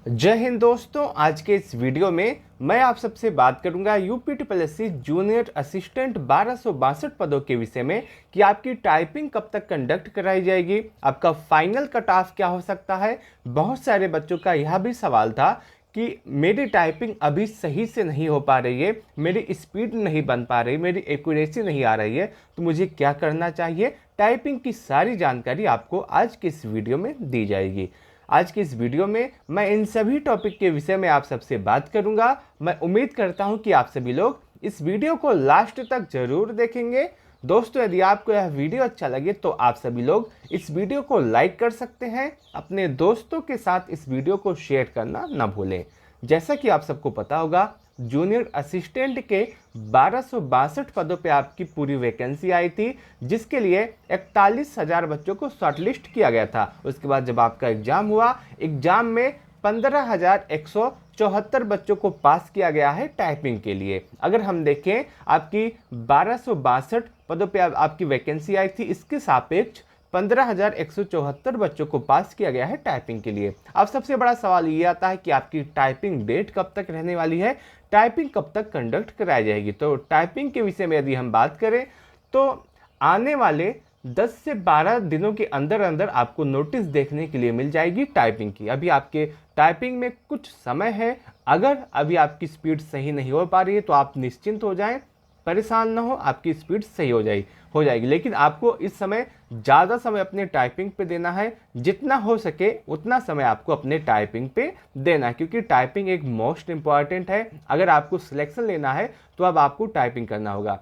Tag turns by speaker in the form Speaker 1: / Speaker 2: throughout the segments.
Speaker 1: जय हिंद दोस्तों। आज के इस वीडियो में मैं आप सबसे बात करूंगा यूपीटीपीएससी जूनियर असिस्टेंट 1262 पदों के विषय में कि आपकी टाइपिंग कब तक कंडक्ट कराई जाएगी, आपका फाइनल कट ऑफ क्या हो सकता है। बहुत सारे बच्चों का यह भी सवाल था कि मेरी टाइपिंग अभी सही से नहीं हो पा रही है, मेरी स्पीड नहीं बन पा रही, मेरी एक्यूरेसी नहीं आ रही है, तो मुझे क्या करना चाहिए। टाइपिंग की सारी जानकारी आपको आज के इस वीडियो में दी जाएगी। आज की इस वीडियो में मैं इन सभी टॉपिक के विषय में आप सबसे बात करूंगा। मैं उम्मीद करता हूं कि आप सभी लोग इस वीडियो को लास्ट तक जरूर देखेंगे। दोस्तों, यदि आपको यह वीडियो अच्छा लगे तो आप सभी लोग इस वीडियो को लाइक कर सकते हैं। अपने दोस्तों के साथ इस वीडियो को शेयर करना ना भूलें। जैसा कि आप सबको पता होगा, जूनियर असिस्टेंट के 1262 पदों पे आपकी पूरी वैकेंसी आई थी, जिसके लिए 41,000 बच्चों को शॉर्टलिस्ट किया गया था। उसके बाद जब आपका एग्जाम हुआ, एग्जाम में 15,174 बच्चों को पास किया गया है टाइपिंग के लिए। अगर हम देखें, आपकी 1262 पदों पे आपकी वैकेंसी आई थी, इसके सापेक्ष 15,174 बच्चों को पास किया गया है टाइपिंग के लिए। अब सबसे बड़ा सवाल ये आता है कि आपकी टाइपिंग डेट कब तक रहने वाली है, टाइपिंग कब तक कंडक्ट कराई जाएगी। तो टाइपिंग के विषय में यदि हम बात करें तो आने वाले 10 से 12 दिनों के अंदर अंदर आपको नोटिस देखने के लिए मिल जाएगी टाइपिंग की। अभी आपके टाइपिंग में कुछ समय है। अगर अभी आपकी स्पीड सही नहीं हो पा रही है तो आप निश्चिंत हो जाएं, परेशान ना हो, आपकी स्पीड सही हो जाएगी। लेकिन आपको इस समय ज़्यादा समय अपने टाइपिंग पे देना है। जितना हो सके उतना समय आपको अपने टाइपिंग पे देना है, क्योंकि टाइपिंग एक मोस्ट इंपॉर्टेंट है। अगर आपको सिलेक्शन लेना है तो अब आपको टाइपिंग करना होगा।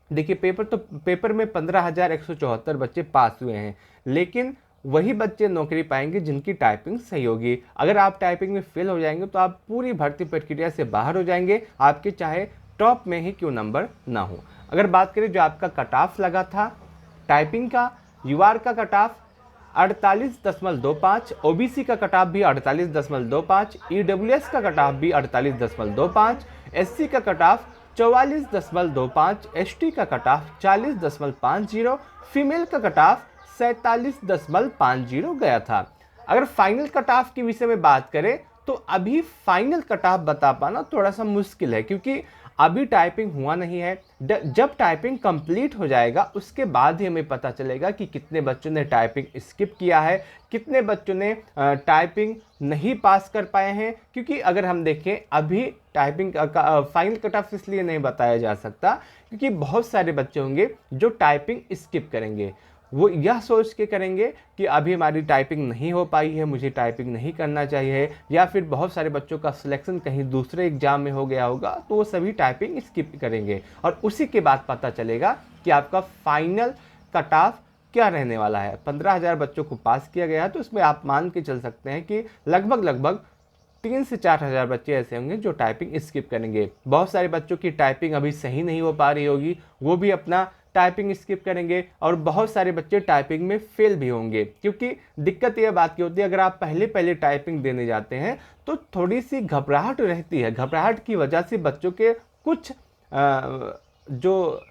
Speaker 1: पेपर में 15,174 बच्चे पास हुए हैं, लेकिन वही बच्चे नौकरी पाएंगे जिनकी टाइपिंग सही होगी। अगर आप टाइपिंग में फेल हो जाएंगे तो आप पूरी भर्ती प्रक्रिया से बाहर हो जाएंगे, आपके चाहे टॉप में ही क्यों नंबर ना हो। अगर बात करें जो आपका कट ऑफ लगा था टाइपिंग का, यूआर का कट ऑफ 48.25, ओबीसी का कट ऑफ भी 48.25, ईडब्ल्यूएस का कट ऑफ भी 48.25, एससी का कट ऑफ 44.25, एसटी का कट ऑफ 40.50, फीमेल का कट ऑफ 47.50 गया था। अगर फाइनल कट ऑफ के विषय में बात करें तो अभी फाइनल कट ऑफ बता पाना थोड़ा सा मुश्किल है, क्योंकि अभी टाइपिंग हुआ नहीं है। जब टाइपिंग कंप्लीट हो जाएगा उसके बाद ही हमें पता चलेगा कि कितने बच्चों ने टाइपिंग स्किप किया है, कितने बच्चों ने टाइपिंग नहीं पास कर पाए हैं। क्योंकि अगर हम देखें, अभी टाइपिंग का फाइनल कट ऑफ इसलिए नहीं बताया जा सकता क्योंकि बहुत सारे बच्चे होंगे जो टाइपिंग स्किप करेंगे। वो यह सोच के करेंगे कि अभी हमारी टाइपिंग नहीं हो पाई है, मुझे टाइपिंग नहीं करना चाहिए, या फिर बहुत सारे बच्चों का सिलेक्शन कहीं दूसरे एग्जाम में हो गया होगा तो वो सभी टाइपिंग स्किप करेंगे। और उसी के बाद पता चलेगा कि आपका फाइनल कट ऑफ क्या रहने वाला है। 15,000 बच्चों को पास किया गया है, तो इसमें आप मान के चल सकते हैं कि लगभग 3 से 4,000 बच्चे ऐसे होंगे जो टाइपिंग स्किप करेंगे। बहुत सारे बच्चों की टाइपिंग अभी सही नहीं हो पा रही होगी, वो भी अपना टाइपिंग स्किप करेंगे। और बहुत सारे बच्चे टाइपिंग में फेल भी होंगे, क्योंकि दिक्कत यह बात की होती है, अगर आप पहले टाइपिंग देने जाते हैं तो थोड़ी सी घबराहट रहती है। घबराहट की वजह से बच्चों के कुछ जो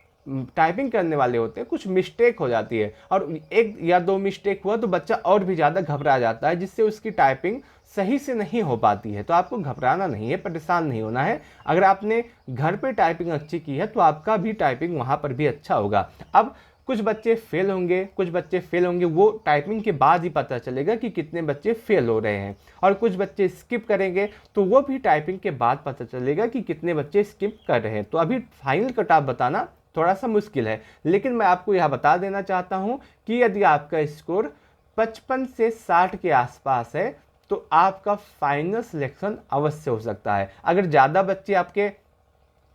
Speaker 1: टाइपिंग करने वाले होते हैं कुछ मिस्टेक हो जाती है, और 1 या 2 मिस्टेक हुआ तो बच्चा और भी ज़्यादा घबरा जाता है, जिससे उसकी टाइपिंग सही से नहीं हो पाती है। तो आपको घबराना नहीं है, परेशान नहीं होना है। अगर आपने घर पे टाइपिंग अच्छी की है तो आपका भी टाइपिंग वहाँ पर भी अच्छा होगा। अब कुछ बच्चे फेल होंगे, वो टाइपिंग के बाद ही पता चलेगा कि कितने बच्चे फेल हो रहे हैं। और कुछ बच्चे स्किप करेंगे तो वो भी टाइपिंग के बाद पता चलेगा कि कितने बच्चे स्किप कर रहे हैं। तो अभी फाइनल कट ऑफ बताना थोड़ा सा मुश्किल है, लेकिन मैं आपको यह बता देना चाहता हूं कि यदि आपका स्कोर 55 से 60 के आसपास है तो आपका फाइनल सिलेक्शन अवश्य हो सकता है। अगर ज़्यादा बच्चे आपके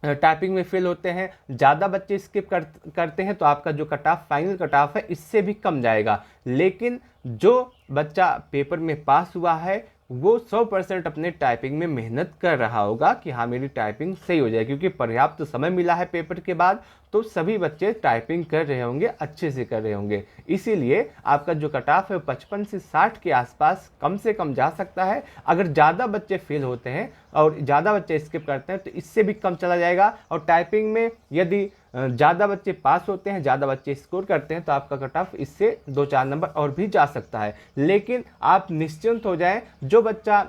Speaker 1: टाइपिंग में फेल होते हैं, ज़्यादा बच्चे स्किप करते हैं, तो आपका जो cut off final cut off है इससे भी कम जाएगा। लेकिन जो बच्चा पेपर में पास हुआ है वो 100% अपने टाइपिंग में मेहनत कर रहा होगा कि हाँ मेरी टाइपिंग सही हो जाए, क्योंकि पर्याप्त समय मिला है पेपर के बाद, तो सभी बच्चे टाइपिंग कर रहे होंगे, अच्छे से कर रहे होंगे। इसीलिए आपका जो कट ऑफ है 55 से 60 के आसपास कम से कम जा सकता है। अगर ज़्यादा बच्चे फेल होते हैं और ज़्यादा बच्चे स्किप करते हैं तो इससे भी कम चला जाएगा। और टाइपिंग में यदि ज़्यादा बच्चे पास होते हैं, ज़्यादा बच्चे स्कोर करते हैं, तो आपका कट ऑफ इससे 2-4 नंबर और भी जा सकता है। लेकिन आप निश्चिंत हो जाएं,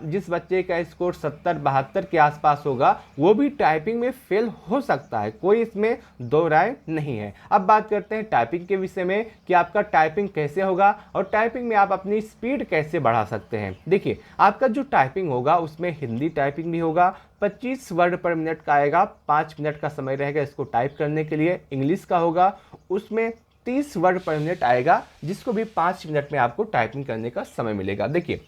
Speaker 1: जिस बच्चे का स्कोर 70-72 के आसपास होगा वो भी टाइपिंग में फेल हो सकता है, कोई इसमें दो राय नहीं है। अब बात करते हैं टाइपिंग के विषय में कि आपका टाइपिंग कैसे होगा और टाइपिंग में आप अपनी स्पीड कैसे बढ़ा सकते हैं। देखिए, आपका जो टाइपिंग होगा उसमें हिंदी टाइपिंग भी होगा, 25 वर्ड पर मिनट का आएगा, 5 मिनट का समय रहेगा इसको टाइप करने के लिए। इंग्लिश का होगा, उसमें 30 वर्ड पर मिनट आएगा, जिसको भी 5 मिनट में आपको टाइपिंग करने का समय मिलेगा। देखिए,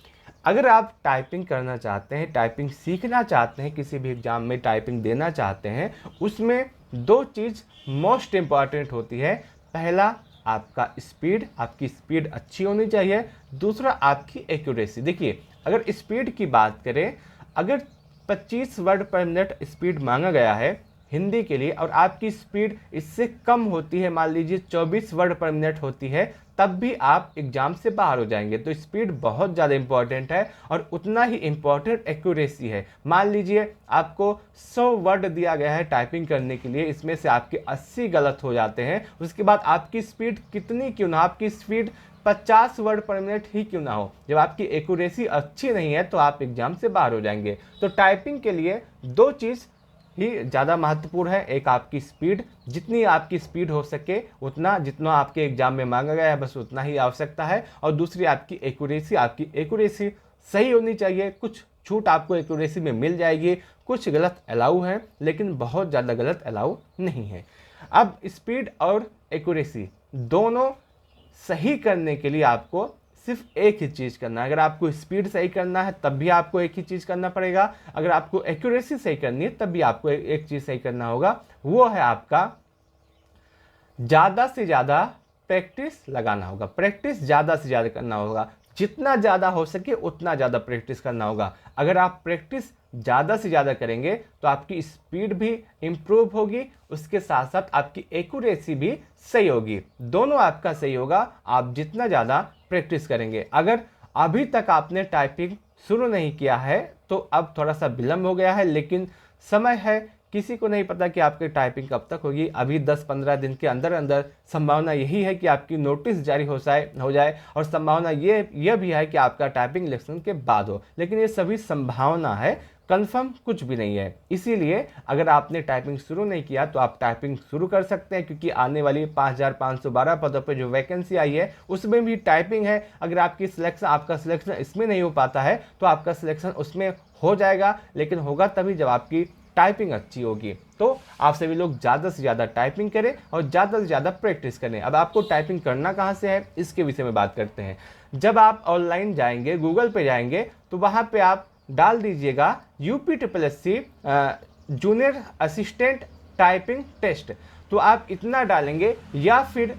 Speaker 1: अगर आप टाइपिंग करना चाहते हैं, टाइपिंग सीखना चाहते हैं, किसी भी एग्जाम में टाइपिंग देना चाहते हैं, उसमें 2 चीज़ मोस्ट इम्पॉर्टेंट होती है। पहला, आपका स्पीड, आपकी स्पीड अच्छी होनी चाहिए। दूसरा, आपकी एक्यूरेसी। देखिए, अगर स्पीड की बात करें, अगर 25 वर्ड पर मिनट स्पीड मांगा गया है हिंदी के लिए और आपकी स्पीड इससे कम होती है, मान लीजिए 24 वर्ड पर मिनट होती है, तब भी आप एग्जाम से बाहर हो जाएंगे। तो स्पीड बहुत ज़्यादा इंपॉर्टेंट है और उतना ही इंपॉर्टेंट एक्यूरेसी है। मान लीजिए आपको 100 वर्ड दिया गया है टाइपिंग करने के लिए, इसमें से आपके 80 गलत हो जाते हैं, उसके बाद आपकी स्पीड कितनी क्यों ना, आपकी स्पीड 50 वर्ड पर मिनट ही क्यों ना हो, जब आपकी एक्यूरेसी अच्छी नहीं है तो आप एग्जाम से बाहर हो जाएंगे। तो टाइपिंग के लिए 2 चीज़ ही ज़्यादा महत्वपूर्ण है। एक, आपकी स्पीड, जितनी आपकी स्पीड हो सके उतना, जितना आपके एग्जाम में मांगा गया है बस उतना ही आवश्यकता है। और दूसरी, आपकी एक्यूरेसी सही होनी चाहिए। कुछ छूट आपको एक्यूरेसी में मिल जाएगी, कुछ गलत अलाउ है लेकिन बहुत ज़्यादा गलत अलाउ नहीं है। अब स्पीड और एक्यूरेसी दोनों सही करने के लिए आपको सिर्फ एक ही चीज़ करना है। अगर आपको स्पीड सही करना है तब भी आपको एक ही चीज़ करना पड़ेगा, अगर आपको एक्यूरेसी सही करनी है तब भी आपको एक चीज़ सही करना होगा, वो है आपका ज़्यादा से ज़्यादा प्रैक्टिस लगाना होगा। प्रैक्टिस ज़्यादा से ज़्यादा करना होगा, जितना ज़्यादा हो सके उतना ज़्यादा प्रैक्टिस करना होगा। अगर आप प्रैक्टिस ज़्यादा से ज़्यादा करेंगे तो आपकी स्पीड भी इम्प्रूव होगी, उसके साथ साथ आपकी एक्यूरेसी भी सही होगी, दोनों आपका सही होगा आप जितना ज़्यादा प्रैक्टिस करेंगे। अगर अभी तक आपने टाइपिंग शुरू नहीं किया है तो अब थोड़ा सा विलम्ब हो गया है, लेकिन समय है, किसी को नहीं पता कि आपकी टाइपिंग कब तक होगी। अभी 10-15 दिन के अंदर अंदर संभावना यही है कि आपकी नोटिस जारी हो जाए और संभावना ये भी है कि आपका टाइपिंग इलेक्शन के बाद हो, लेकिन ये सभी संभावना है, कंफर्म कुछ भी नहीं है। इसीलिए अगर आपने टाइपिंग शुरू नहीं किया तो आप टाइपिंग शुरू कर सकते हैं, क्योंकि आने वाली 5512 पदों पर जो वैकेंसी आई है उसमें भी टाइपिंग है। अगर आपका सिलेक्शन इसमें नहीं हो पाता है तो आपका सिलेक्शन उसमें हो जाएगा, लेकिन होगा तभी जब आपकी टाइपिंग अच्छी होगी। तो आप सभी लोग ज़्यादा से ज़्यादा टाइपिंग करें और ज़्यादा से ज़्यादा प्रैक्टिस करें। अब आपको टाइपिंग करना कहाँ से है इसके विषय में बात करते हैं। जब आप ऑनलाइन जाएंगे, गूगल पे जाएंगे, तो वहाँ पे आप डाल दीजिएगा UPSSC junior assistant typing test. तो आप इतना डालेंगे या फिर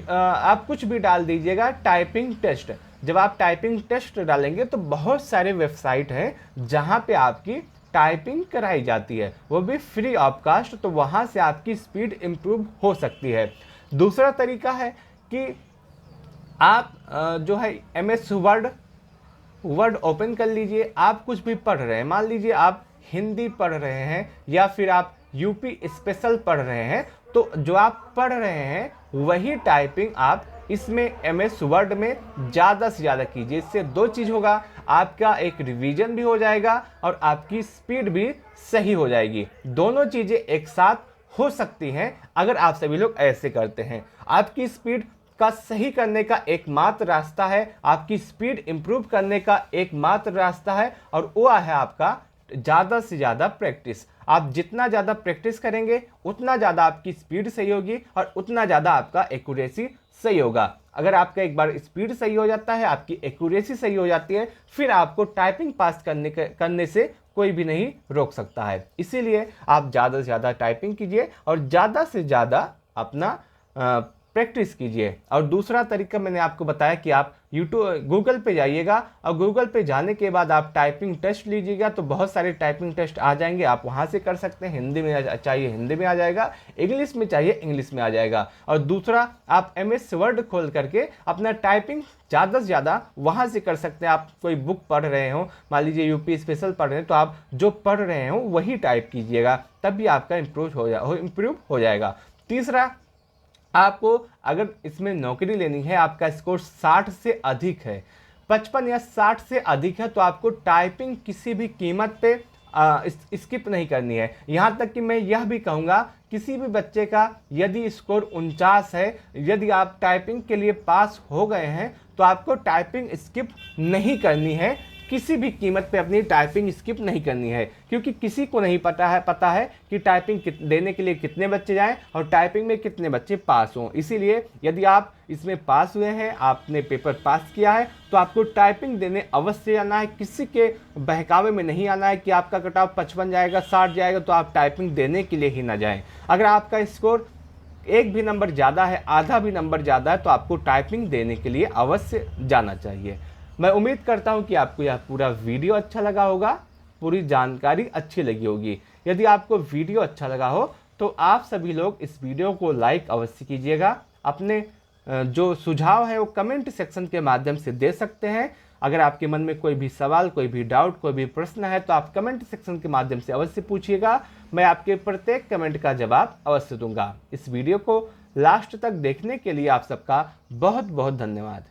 Speaker 1: आप कुछ भी डाल दीजिएगा टाइपिंग टेस्ट। जब आप टाइपिंग टेस्ट डालेंगे तो बहुत सारे वेबसाइट हैं जहाँ पे आपकी टाइपिंग कराई जाती है, वो भी फ्री ऑफ कास्ट, तो वहाँ से आपकी स्पीड इम्प्रूव हो सकती है। दूसरा तरीका है कि आप जो है MS वर्ड ओपन कर लीजिए। आप कुछ भी पढ़ रहे हैं, मान लीजिए आप हिंदी पढ़ रहे हैं या फिर आप यूपी स्पेशल पढ़ रहे हैं, तो जो आप पढ़ रहे हैं वही टाइपिंग आप इसमें MS वर्ड में ज़्यादा से ज़्यादा कीजिए। इससे 2 चीज़ होगा, आपका एक रिवीजन भी हो जाएगा और आपकी स्पीड भी सही हो जाएगी। दोनों चीज़ें एक साथ हो सकती हैं अगर आप सभी लोग ऐसे करते हैं। आपकी स्पीड का सही करने का एकमात्र रास्ता है, आपकी स्पीड इंप्रूव करने का एकमात्र रास्ता है, और वो है आपका ज़्यादा से ज़्यादा प्रैक्टिस। आप जितना ज़्यादा प्रैक्टिस करेंगे उतना ज़्यादा आपकी स्पीड सही होगी और उतना ज़्यादा आपका एक्यूरेसी सही होगा। अगर आपका एक बार स्पीड सही हो जाता है, आपकी एक्यूरेसी सही हो जाती है, फिर आपको टाइपिंग पास करने से कोई भी नहीं रोक सकता है। इसीलिए आप ज़्यादा से ज़्यादा टाइपिंग कीजिए और ज़्यादा से ज़्यादा अपना प्रैक्टिस कीजिए। और दूसरा तरीका मैंने आपको बताया कि आप यूट्यूब गूगल पे जाइएगा और गूगल पे जाने के बाद आप टाइपिंग टेस्ट लीजिएगा, तो बहुत सारे टाइपिंग टेस्ट आ जाएंगे, आप वहाँ से कर सकते हैं। हिंदी में चाहिए हिंदी में आ जाएगा, इंग्लिश में चाहिए इंग्लिश में आ जाएगा। और दूसरा, आप MS वर्ड खोल करके अपना टाइपिंग ज़्यादा से ज़्यादा वहाँ से कर सकते हैं। आप कोई बुक पढ़ रहे हो, मान लीजिए यूपी स्पेशल पढ़ रहे हैं, तो आप जो पढ़ रहे हो वही टाइप कीजिएगा, तब भी आपका इम्प्रूव हो जाएगा। तीसरा, आपको अगर इसमें नौकरी लेनी है, आपका स्कोर 60 से अधिक है, 55 या 60 से अधिक है, तो आपको टाइपिंग किसी भी कीमत पे स्किप नहीं करनी है। यहाँ तक कि मैं यह भी कहूँगा, किसी भी बच्चे का यदि स्कोर 49 है, यदि आप टाइपिंग के लिए पास हो गए हैं, तो आपको टाइपिंग स्किप नहीं करनी है, किसी भी कीमत पे अपनी टाइपिंग स्किप नहीं करनी है। क्योंकि किसी को नहीं पता है कि टाइपिंग देने के लिए कितने बच्चे जाएं और टाइपिंग में कितने बच्चे पास हों। इसीलिए यदि आप इसमें पास हुए हैं, आपने पेपर पास किया है, तो आपको टाइपिंग देने अवश्य आना है। किसी के बहकावे में नहीं आना है कि आपका कट ऑफ 55 जाएगा, 60 जाएगा तो आप टाइपिंग देने के लिए ही ना जाएं। अगर आपका स्कोर एक भी नंबर ज़्यादा है, आधा भी नंबर ज़्यादा है, तो आपको टाइपिंग देने के लिए अवश्य जाना चाहिए। मैं उम्मीद करता हूं कि आपको यह पूरा वीडियो अच्छा लगा होगा, पूरी जानकारी अच्छी लगी होगी। यदि आपको वीडियो अच्छा लगा हो तो आप सभी लोग इस वीडियो को लाइक अवश्य कीजिएगा। अपने जो सुझाव है वो कमेंट सेक्शन के माध्यम से दे सकते हैं। अगर आपके मन में कोई भी सवाल, कोई भी डाउट, कोई भी प्रश्न है तो आप कमेंट सेक्शन के माध्यम से अवश्य पूछिएगा। मैं आपके प्रत्येक कमेंट का जवाब अवश्य दूंगा। इस वीडियो को लास्ट तक देखने के लिए आप सबका बहुत बहुत धन्यवाद।